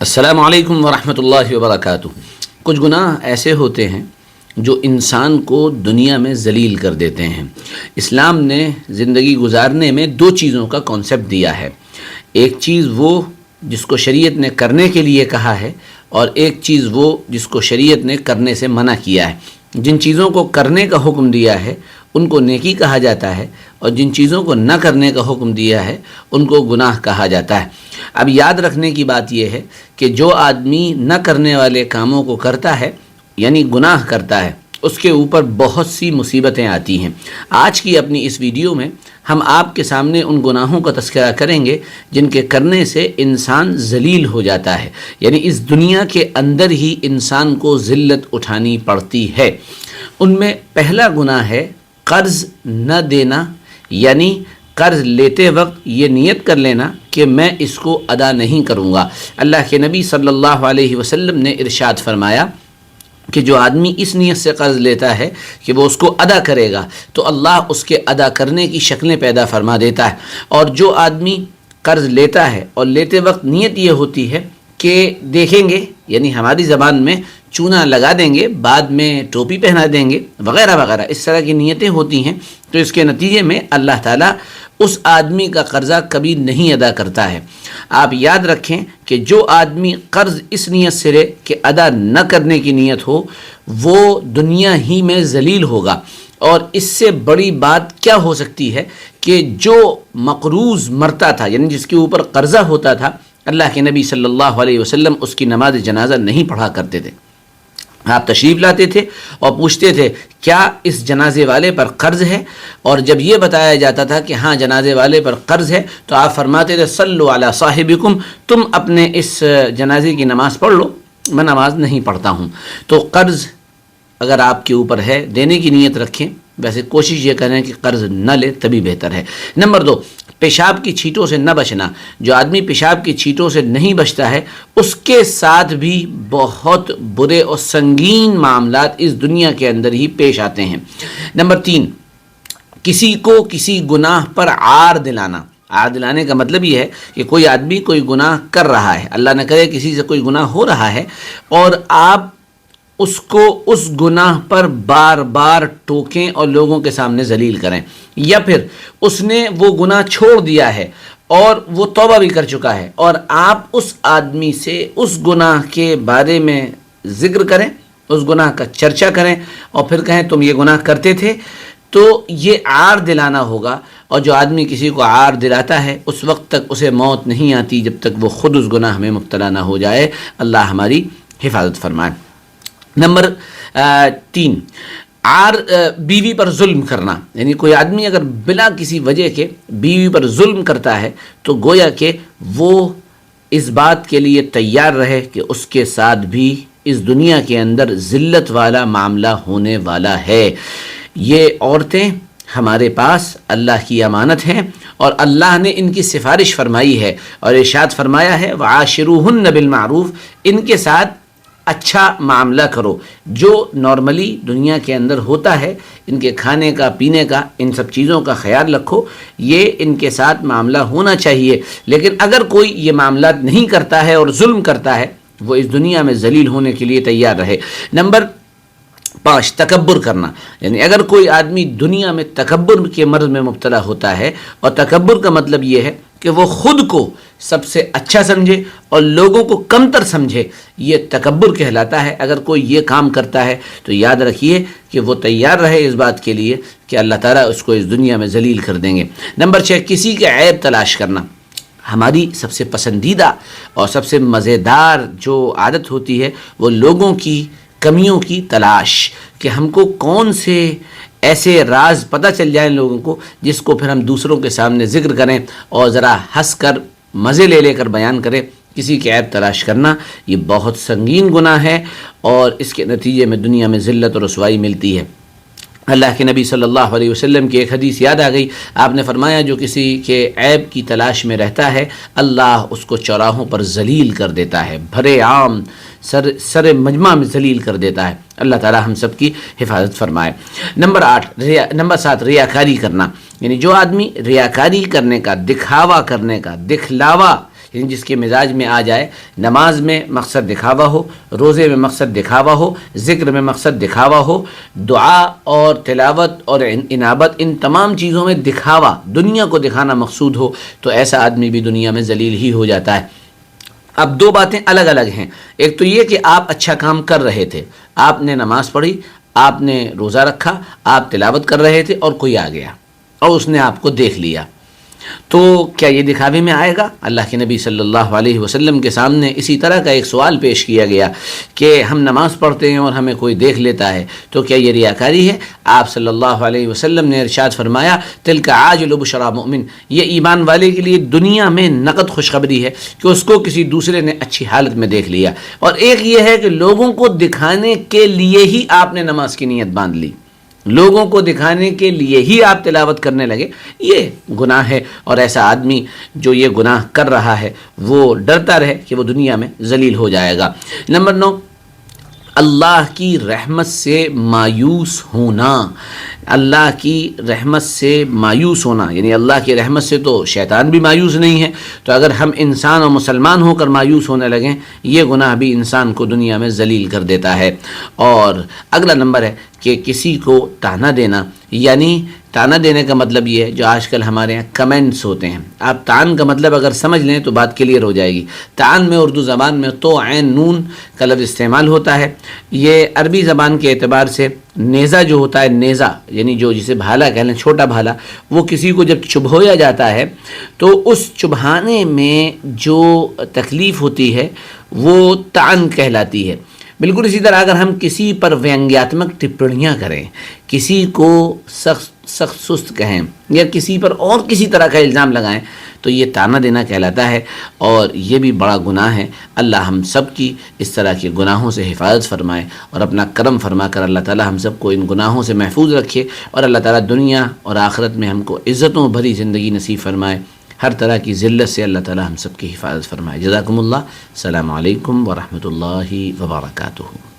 السلام علیکم ورحمۃ اللہ وبرکاتہ۔ کچھ گناہ ایسے ہوتے ہیں جو انسان کو دنیا میں ذلیل کر دیتے ہیں۔ اسلام نے زندگی گزارنے میں دو چیزوں کا کانسیپٹ دیا ہے، ایک چیز وہ جس کو شریعت نے کرنے کے لیے کہا ہے، اور ایک چیز وہ جس کو شریعت نے کرنے سے منع کیا ہے۔ جن چیزوں کو کرنے کا حکم دیا ہے ان کو نیکی کہا جاتا ہے، اور جن چیزوں کو نہ کرنے کا حکم دیا ہے ان کو گناہ کہا جاتا ہے۔ اب یاد رکھنے کی بات یہ ہے کہ جو آدمی نہ کرنے والے کاموں کو کرتا ہے یعنی گناہ کرتا ہے، اس کے اوپر بہت سی مصیبتیں آتی ہیں۔ آج کی اپنی اس ویڈیو میں ہم آپ کے سامنے ان گناہوں کا تذکرہ کریں گے جن کے کرنے سے انسان ذلیل ہو جاتا ہے، یعنی اس دنیا کے اندر ہی انسان کو ذلت اٹھانی پڑتی ہے۔ ان میں پہلا گناہ ہے قرض نہ دینا، یعنی قرض لیتے وقت یہ نیت کر لینا کہ میں اس کو ادا نہیں کروں گا۔ اللہ کے نبی صلی اللہ علیہ وسلم نے ارشاد فرمایا کہ جو آدمی اس نیت سے قرض لیتا ہے کہ وہ اس کو ادا کرے گا تو اللہ اس کے ادا کرنے کی شکلیں پیدا فرما دیتا ہے، اور جو آدمی قرض لیتا ہے اور لیتے وقت نیت یہ ہوتی ہے کہ دیکھیں گے، یعنی ہماری زبان میں چونا لگا دیں گے، بعد میں ٹوپی پہنا دیں گے وغیرہ وغیرہ، اس طرح کی نیتیں ہوتی ہیں، تو اس کے نتیجے میں اللہ تعالیٰ اس آدمی کا قرضہ کبھی نہیں ادا کرتا ہے۔ آپ یاد رکھیں کہ جو آدمی قرض اس نیت سے لے کہ ادا نہ کرنے کی نیت ہو، وہ دنیا ہی میں ذلیل ہوگا۔ اور اس سے بڑی بات کیا ہو سکتی ہے کہ جو مقروض مرتا تھا، یعنی جس کے اوپر قرضہ ہوتا تھا، اللہ کے نبی صلی اللہ علیہ وسلم اس کی نماز جنازہ نہیں پڑھا کرتے تھے۔ آپ تشریف لاتے تھے اور پوچھتے تھے کیا اس جنازے والے پر قرض ہے، اور جب یہ بتایا جاتا تھا کہ ہاں جنازے والے پر قرض ہے تو آپ فرماتے تھے صلوا علی صاحبکم، تم اپنے اس جنازے کی نماز پڑھ لو، میں نماز نہیں پڑھتا ہوں۔ تو قرض اگر آپ کے اوپر ہے دینے کی نیت رکھیں، ویسے کوشش یہ کریں کہ قرض نہ لے تبھی بہتر ہے۔ نمبر 2، پیشاب کی چھینٹوں سے نہ بچنا۔ جو آدمی پیشاب کی چھینٹوں سے نہیں بچتا ہے اس کے ساتھ بھی بہت برے اور سنگین معاملات اس دنیا کے اندر ہی پیش آتے ہیں۔ نمبر 3، کسی کو کسی گناہ پر عار دلانا۔ عار دلانے کا مطلب یہ ہے کہ کوئی آدمی کوئی گناہ کر رہا ہے، اللہ نہ کرے کسی سے کوئی گناہ ہو رہا ہے، اور آپ اس کو اس گناہ پر بار بار ٹوکیں اور لوگوں کے سامنے ذلیل کریں، یا پھر اس نے وہ گناہ چھوڑ دیا ہے اور وہ توبہ بھی کر چکا ہے اور آپ اس آدمی سے اس گناہ کے بارے میں ذکر کریں، اس گناہ کا چرچا کریں اور پھر کہیں تم یہ گناہ کرتے تھے، تو یہ عار دلانا ہوگا۔ اور جو آدمی کسی کو عار دلاتا ہے اس وقت تک اسے موت نہیں آتی جب تک وہ خود اس گناہ میں مبتلا نہ ہو جائے۔ اللہ ہماری حفاظت فرمائے۔ نمبر 3، عار بیوی پر ظلم کرنا، یعنی کوئی آدمی اگر بلا کسی وجہ کے بیوی پر ظلم کرتا ہے تو گویا کہ وہ اس بات کے لیے تیار رہے کہ اس کے ساتھ بھی اس دنیا کے اندر ذلت والا معاملہ ہونے والا ہے۔ یہ عورتیں ہمارے پاس اللہ کی امانت ہیں، اور اللہ نے ان کی سفارش فرمائی ہے اور ارشاد فرمایا ہے وعاشروہن بالمعروف، ان کے ساتھ اچھا معاملہ کرو۔ جو نارملی دنیا کے اندر ہوتا ہے، ان کے کھانے کا پینے کا ان سب چیزوں کا خیال رکھو، یہ ان کے ساتھ معاملہ ہونا چاہیے۔ لیکن اگر کوئی یہ معاملات نہیں کرتا ہے اور ظلم کرتا ہے، وہ اس دنیا میں ذلیل ہونے کے لیے تیار رہے۔ نمبر 5، تکبر کرنا، یعنی اگر کوئی آدمی دنیا میں تکبر کے مرض میں مبتلا ہوتا ہے، اور تکبر کا مطلب یہ ہے کہ وہ خود کو سب سے اچھا سمجھے اور لوگوں کو کمتر سمجھے، یہ تکبر کہلاتا ہے۔ اگر کوئی یہ کام کرتا ہے تو یاد رکھیے کہ وہ تیار رہے اس بات کے لیے کہ اللہ تعالیٰ اس کو اس دنیا میں ذلیل کر دیں گے۔ نمبر 6، کسی کے عیب تلاش کرنا۔ ہماری سب سے پسندیدہ اور سب سے مزیدار جو عادت ہوتی ہے وہ لوگوں کی کمیوں کی تلاش، کہ ہم کو کون سے ایسے راز پتہ چل جائیں لوگوں کو جس کو پھر ہم دوسروں کے سامنے ذکر کریں اور ذرا ہنس کر مزے لے کر بیان کریں۔ کسی کے عیب تلاش کرنا یہ بہت سنگین گناہ ہے، اور اس کے نتیجے میں دنیا میں ذلت اور رسوائی ملتی ہے۔ اللہ کے نبی صلی اللہ علیہ وسلم کی ایک حدیث یاد آ گئی، آپ نے فرمایا جو کسی کے عیب کی تلاش میں رہتا ہے اللہ اس کو چوراہوں پر ذلیل کر دیتا ہے، بھرے عام سر مجمع میں ذلیل کر دیتا ہے۔ اللہ تعالی ہم سب کی حفاظت فرمائے۔ نمبر 7، ریاکاری کرنا، یعنی جو آدمی ریاکاری کرنے کا، دکھاوا کرنے کا، دکھلاوا یعنی جس کے مزاج میں آ جائے نماز میں مقصد دکھاوا ہو، روزے میں مقصد دکھاوا ہو، ذکر میں مقصد دکھاوا ہو، دعا اور تلاوت اور انابت ان تمام چیزوں میں دکھاوا، دنیا کو دکھانا مقصود ہو، تو ایسا آدمی بھی دنیا میں ذلیل ہی ہو جاتا ہے۔ اب دو باتیں الگ الگ ہیں، ایک تو یہ کہ آپ اچھا کام کر رہے تھے، آپ نے نماز پڑھی، آپ نے روزہ رکھا، آپ تلاوت کر رہے تھے اور کوئی آ گیا اور اس نے آپ کو دیکھ لیا، تو کیا یہ دکھاوے میں آئے گا؟ اللہ کے نبی صلی اللہ علیہ وسلم کے سامنے اسی طرح کا ایک سوال پیش کیا گیا کہ ہم نماز پڑھتے ہیں اور ہمیں کوئی دیکھ لیتا ہے تو کیا یہ ریاکاری ہے؟ آپ صلی اللہ علیہ وسلم نے ارشاد فرمایا تلک عاجل بشرا مؤمن، یہ ایمان والے کے لیے دنیا میں نقد خوشخبری ہے کہ اس کو کسی دوسرے نے اچھی حالت میں دیکھ لیا، اور ایک یہ ہے کہ لوگوں کو دکھانے کے لیے ہی آپ نے نماز کی نیت باندھ لی، لوگوں کو دکھانے کے لیے ہی آپ تلاوت کرنے لگے، یہ گناہ ہے، اور ایسا آدمی جو یہ گناہ کر رہا ہے وہ ڈرتا رہے کہ وہ دنیا میں ذلیل ہو جائے گا۔ نمبر 9، اللہ کی رحمت سے مایوس ہونا۔ اللہ کی رحمت سے مایوس ہونا، یعنی اللہ کی رحمت سے تو شیطان بھی مایوس نہیں ہے، تو اگر ہم انسان اور مسلمان ہو کر مایوس ہونے لگیں، یہ گناہ بھی انسان کو دنیا میں ذلیل کر دیتا ہے۔ اور اگلا نمبر ہے کہ کسی کو طعنہ دینا، یعنی طعنہ دینے کا مطلب یہ ہے جو آج کل ہمارے یہاں کمنٹس ہوتے ہیں، آپ طعن کا مطلب اگر سمجھ لیں تو بات کلیئر ہو جائے گی۔ طعن میں اردو زبان میں تو عین نون کا لفظ استعمال ہوتا ہے، یہ عربی زبان کے اعتبار سے نیزہ جو ہوتا ہے، نیزہ یعنی جو جسے بھالا کہہ لیں، چھوٹا بھالا، وہ کسی کو جب چبھویا جاتا ہے تو اس چبھانے میں جو تکلیف ہوتی ہے وہ طعن کہلاتی ہے۔ بالکل اسی طرح اگر ہم کسی پر ویانگیاتمک ٹپڑیاں کریں، کسی کو سخت سست کہیں یا کسی پر اور کسی طرح کا الزام لگائیں تو یہ طعنہ دینا کہلاتا ہے، اور یہ بھی بڑا گناہ ہے۔ اللہ ہم سب کی اس طرح کے گناہوں سے حفاظت فرمائے اور اپنا کرم فرما کر اللہ تعالی ہم سب کو ان گناہوں سے محفوظ رکھے، اور اللہ تعالی دنیا اور آخرت میں ہم کو عزتوں بھری زندگی نصیب فرمائے، ہر طرح کی ذلت سے اللہ تعالی ہم سب کی حفاظت فرمائے۔ جزاکم اللہ، السلام علیکم ورحمۃ اللہ وبرکاتہ۔